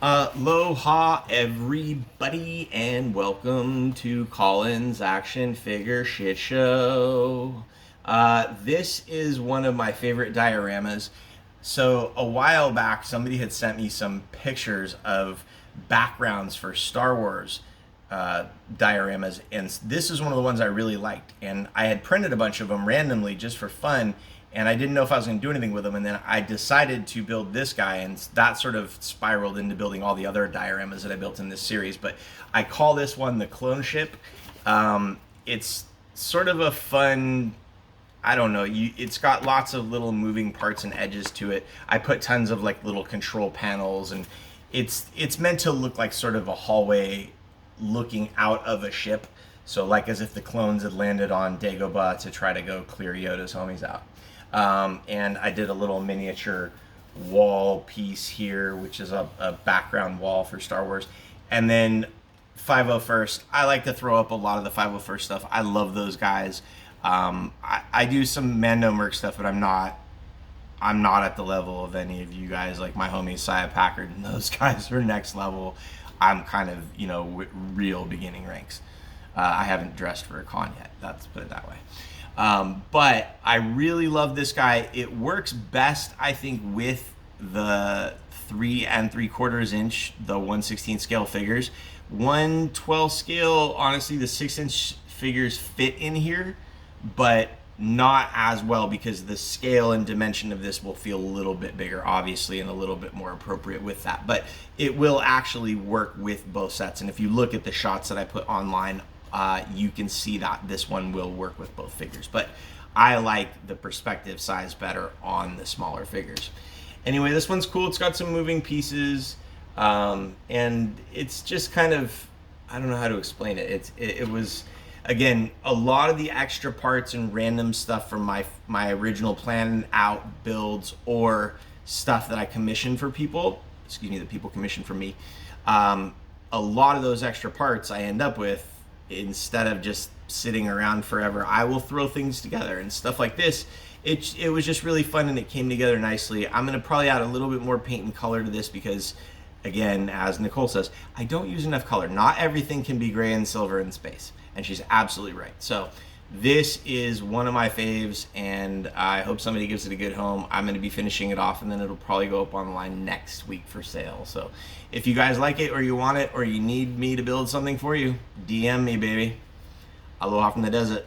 Aloha, everybody, and welcome to Colin's Action Figure Shit Show. This is one of my favorite dioramas. So, a while back, somebody had sent me some pictures of backgrounds for Star Wars dioramas, and this is one of the ones I really liked. And I had printed a bunch of them randomly just for fun, and I didn't know if I was going to do anything with them. And then I decided to build this guy, and that sort of spiraled into building all the other dioramas that I built in this series. But I call this one the Clone Ship. It's sort of a fun, I don't know. It's got lots of little moving parts and edges to it. I put tons of like little control panels, and it's meant to look like sort of a hallway looking out of a ship. So like as if the clones had landed on Dagobah to try to go clear Yoda's homies out. And I did a little miniature wall piece here, which is a background wall for Star Wars. And then 501st, I like to throw up a lot of the 501st stuff. I love those guys. I do some Mando Merc stuff, but I'm not at the level of any of you guys, like my homie Saya Packard, and those guys are next level. I'm kind of, real beginning ranks. I haven't dressed for a con yet. Let's put it that way. But I really love this guy. It works best, I think, with the 3 3/4 inch, the 1/16 scale figures. 1/12 scale, honestly, the 6-inch figures fit in here, but not as well because the scale and dimension of this will feel a little bit bigger, obviously, and a little bit more appropriate with that. But it will actually work with both sets. And if you look at the shots that I put online, you can see that this one will work with both figures. But I like the perspective size better on the smaller figures. Anyway, this one's cool. It's got some moving pieces, and it's just kind of, I don't know how to explain it. It was, again, a lot of the extra parts and random stuff from my original plan out builds or stuff that I commissioned for people. That people commissioned for me. A lot of those extra parts I end up with, instead of just sitting around forever, I will throw things together and stuff like this. It was just really fun, and it came together nicely. I'm going to probably add a little bit more paint and color to this because, again, as Nicole says, I don't use enough color. Not everything can be gray and silver in space, and she's absolutely right. So this is one of my faves, and I hope somebody gives it a good home. I'm going to be finishing it off, and then it'll probably go up online next week for sale. So if you guys like it, or you want it, or you need me to build something for you, DM me, baby. Aloha from the desert.